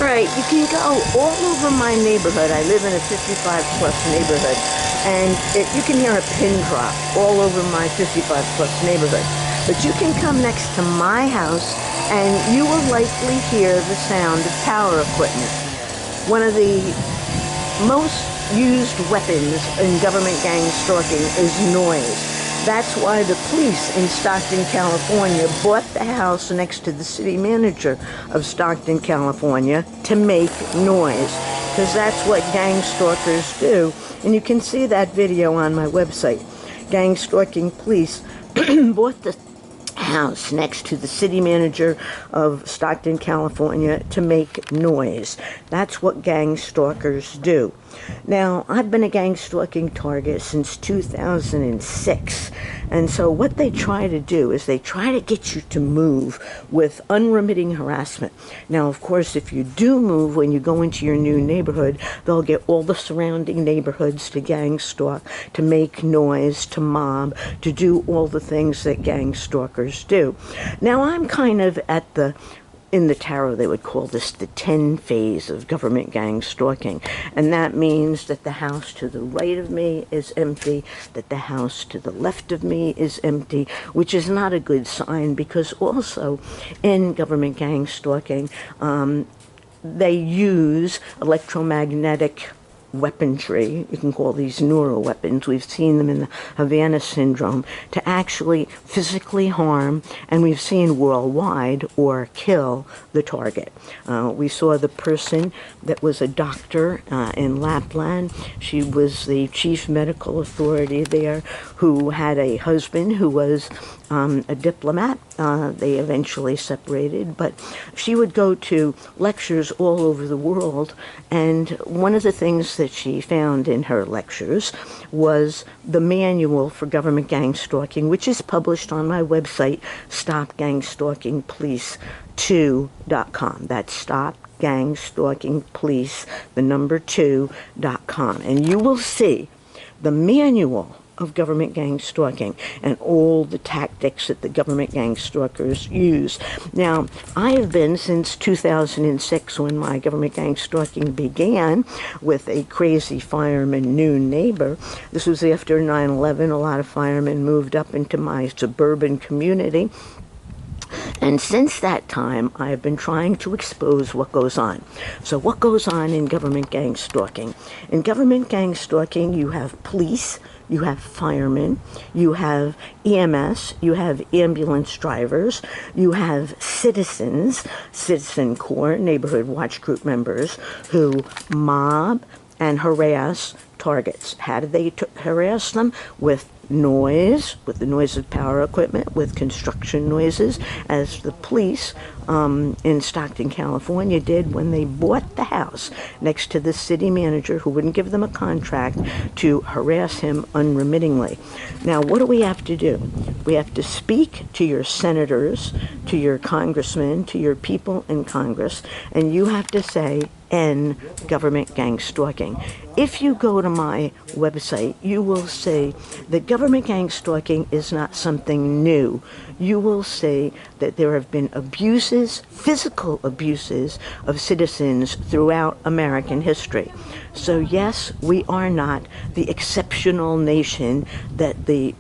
Right, you can go all over my neighborhood. I live in a 55 plus neighborhood, and you can hear a pin drop all over my 55 plus neighborhood. But you can come next to my house and you will likely hear the sound of power equipment. One of the most used weapons in government gang stalking is noise. That's why the police in Stockton, California bought the house next to the city manager of Stockton, California to make noise, because that's what gang stalkers do. And you can see that video on my website. Gang stalking police bought the house next to the city manager of Stockton, California to make noise. That's what gang stalkers do. Now, I've been a gang stalking target since 2006, and so what they try to do is they try to get you to move with unremitting harassment. Now, of course, if you do move when you go into your new neighborhood, they'll get all the surrounding neighborhoods to gang stalk, to make noise, to mob, to do all the things that gang stalkers do. Now, I'm kind of at in the tarot, they would call this the 10 phase of government gang stalking. And that means that the house to the right of me is empty, that the house to the left of me is empty, which is not a good sign, because also in government gang stalking, they use electromagnetic weaponry, you can call these neural weapons, we've seen them in the Havana syndrome, to actually physically harm, and we've seen worldwide, or kill the target. We saw the person that was a doctor in Lapland. She was the chief medical authority there, who had a husband who was a diplomat. They eventually separated, but she would go to lectures all over the world, and one of the things that she found in her lectures was the manual for government gang stalking, which is published on my website, stopgangstalkingpolice2.com. That's stopgangstalkingpolice, the number 2.com. And you will see the manual of government gang stalking and all the tactics that the government gang stalkers use. Now, I have been since 2006, when my government gang stalking began with a crazy fireman noon neighbor. This was after 9/11. A lot of firemen moved up into my suburban community. And since that time, I have been trying to expose what goes on. So what goes on in government gang stalking? In government gang stalking, you have police, you have firemen, you have EMS, you have ambulance drivers, you have citizens, Citizen Corps, neighborhood watch group members, who mob and harass targets. How do they harass them? With noise, with the noise of power equipment, with construction noises, as the police in Stockton, California did when they bought the house next to the city manager, who wouldn't give them a contract, to harass him unremittingly. Now, what do we have to do? We have to speak to your senators, to your congressmen, to your people in Congress, and you have to say, end government gang stalking. If you go to my website, you will see that government gang stalking is not something new. You will see that there have been abuses, physical abuses, of citizens throughout American history. So yes, we are not the exceptional nation that the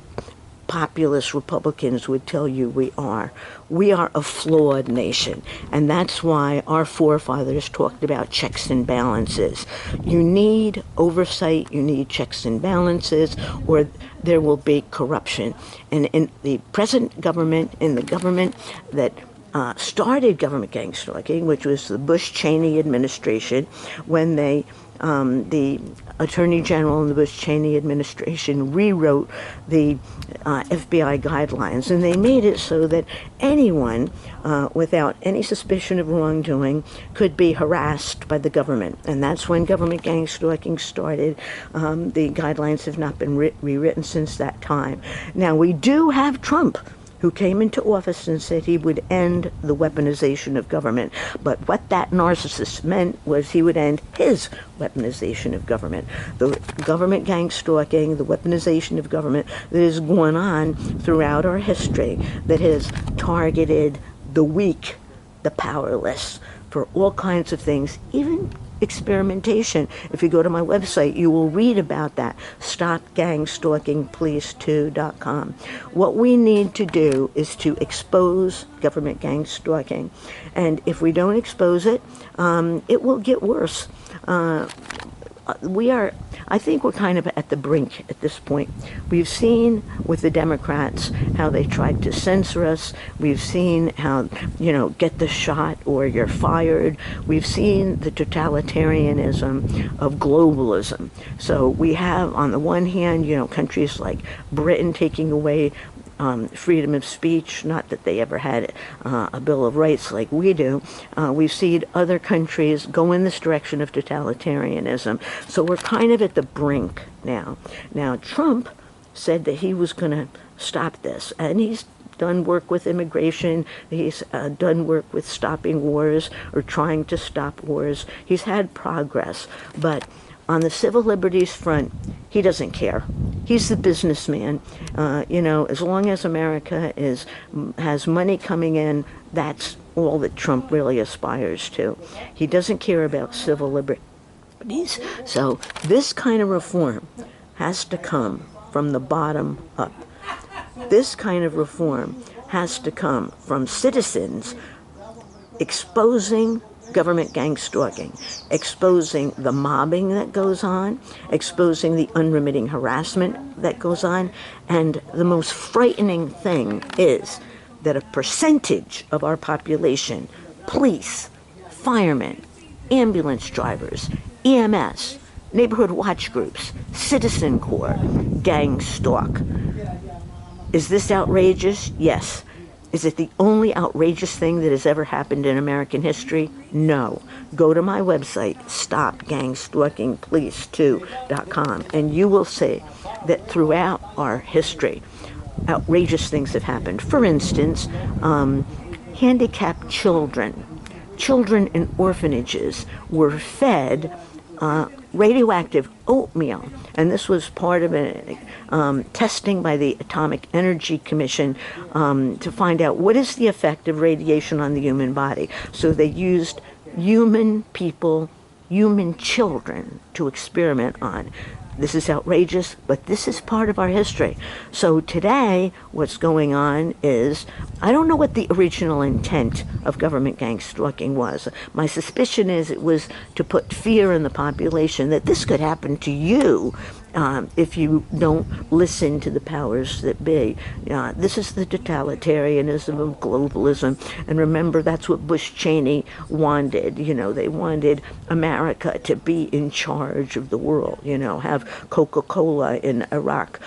populist Republicans would tell you we are. We are a flawed nation, and that's why our forefathers talked about checks and balances. You need oversight, you need checks and balances, or there will be corruption. And in the present government, in the government that started government gang stalking, which was the Bush-Cheney administration, when they the Attorney General in the Bush-Cheney administration rewrote the FBI guidelines, and they made it so that anyone without any suspicion of wrongdoing could be harassed by the government. And that's when government gang stalking started. The guidelines have not been rewritten since that time. Now, we do have Trump, who came into office and said he would end the weaponization of government. But what that narcissist meant was he would end his weaponization of government. The government gang stalking, the weaponization of government that has gone on throughout our history, that has targeted the weak, the powerless, for all kinds of things, even experimentation. If you go to my website, you will read about that. StopGangStalkingPlease2.com. What we need to do is to expose government gang stalking. And if we don't expose it, it will get worse. I think we're kind of at the brink at this point. We've seen with the Democrats how they tried to censor us. We've seen how, get the shot or you're fired. We've seen the totalitarianism of globalism. So we have, on the one hand, countries like Britain taking away freedom of speech, not that they ever had a Bill of Rights like we do. We've seen other countries go in this direction of totalitarianism. So we're kind of at the brink now. Now, Trump said that he was going to stop this, and he's done work with immigration. He's done work with stopping wars or trying to stop wars. He's had progress, but on the civil liberties front, he doesn't care. He's the businessman. As long as America has money coming in, that's all that Trump really aspires to. He doesn't care about civil liberties. So this kind of reform has to come from the bottom up. This kind of reform has to come from citizens exposing government gang stalking, exposing the mobbing that goes on, exposing the unremitting harassment that goes on, and the most frightening thing is that a percentage of our population, police, firemen, ambulance drivers, EMS, neighborhood watch groups, citizen corps, gang stalk. Is this outrageous? Yes. Is it the only outrageous thing that has ever happened in American history? No. Go to my website, StopGangStalkingPlease2.com, and you will see that throughout our history, outrageous things have happened. For instance, handicapped children in orphanages were fed radioactive oatmeal, and this was part of a testing by the Atomic Energy Commission to find out what is the effect of radiation on the human body. So they used human children to experiment on. This is outrageous, but this is part of our history. So today, what's going on is, I don't know what the original intent of government gang stalking was. My suspicion is it was to put fear in the population that this could happen to you if you don't listen to the powers that be. This is the totalitarianism of globalism. And remember, that's what Bush Cheney wanted. They wanted America to be in charge of the world, have Coca-Cola in Iraq,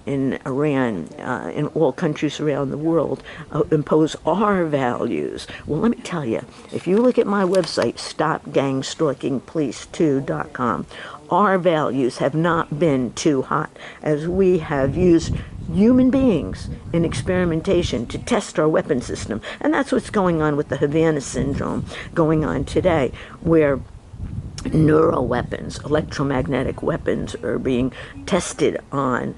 in Iran, in all countries around the world, impose our values. Well, let me tell you, if you look at my website, StopGangStalkingPlease2.com, our values have not been too hot, as we have used human beings in experimentation to test our weapon system. And that's what's going on with the Havana syndrome going on today, where neuroweapons, electromagnetic weapons, are being tested on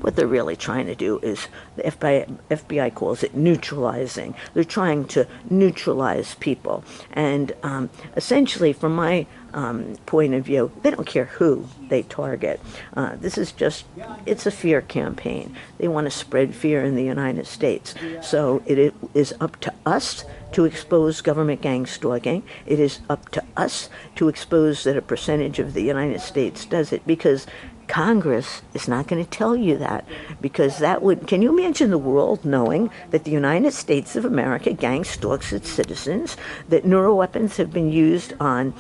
what they're really trying to do is, the FBI calls it neutralizing. They're trying to neutralize people. And essentially, from my point of view, they don't care who they target. This is it's a fear campaign. They want to spread fear in the United States. So it is up to us to expose government gang stalking. It is up to us to expose that a percentage of the United States does it, because Congress is not going to tell you that, because can you imagine the world knowing that the United States of America gang stalks its citizens, that neuroweapons have been used on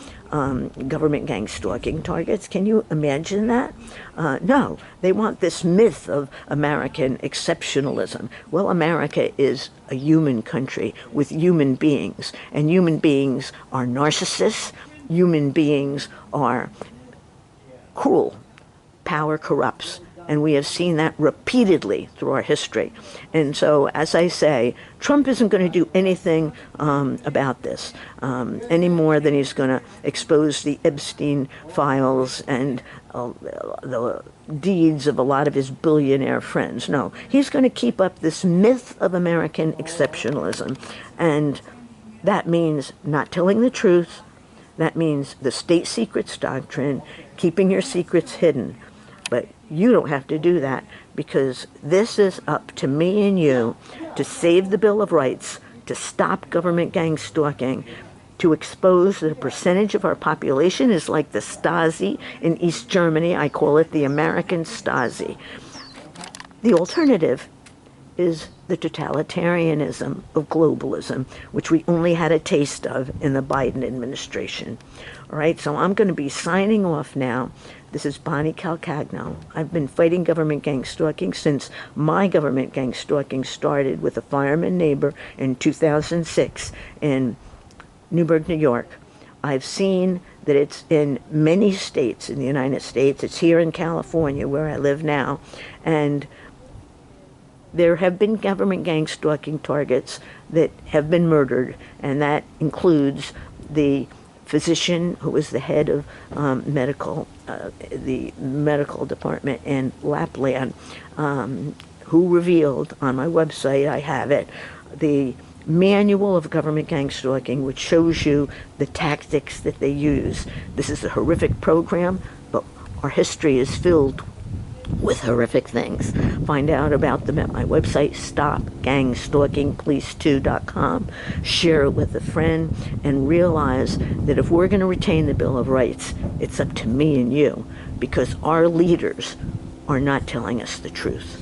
government gang stalking targets? Can you imagine that? No, they want this myth of American exceptionalism. Well, America is a human country with human beings, and human beings are narcissists. Human beings are cruel. Power corrupts, And we have seen that repeatedly through our history. And so, as I say, Trump isn't going to do anything about this any more than he's going to expose the Epstein files and the deeds of a lot of his billionaire friends. No, he's going to keep up this myth of American exceptionalism. And that means not telling the truth. That means the state secrets doctrine, keeping your secrets hidden. But you don't have to do that, because this is up to me and you to save the Bill of Rights, to stop government gang stalking, to expose that a percentage of our population is like the Stasi in East Germany. I call it the American Stasi. The alternative is the totalitarianism of globalism, which we only had a taste of in the Biden administration. All right, so I'm going to be signing off now. This is Bonnie Calcagno. I've been fighting government gang stalking since my government gang stalking started with a fireman neighbor in 2006 in Newburgh, New York. I've seen that it's in many states in the United States. It's here in California, where I live now. And there have been government gang stalking targets that have been murdered, and that includes the physician who was the head of the medical department in Lapland, who revealed on my website, I have it, the manual of government gang stalking, which shows you the tactics that they use. This is a horrific program, but our history is filled with horrific things. Find out about them at my website, stopgangstalkingpolice2.com. Share it with a friend, and realize that if we're going to retain the Bill of Rights, it's up to me and you, because our leaders are not telling us the truth.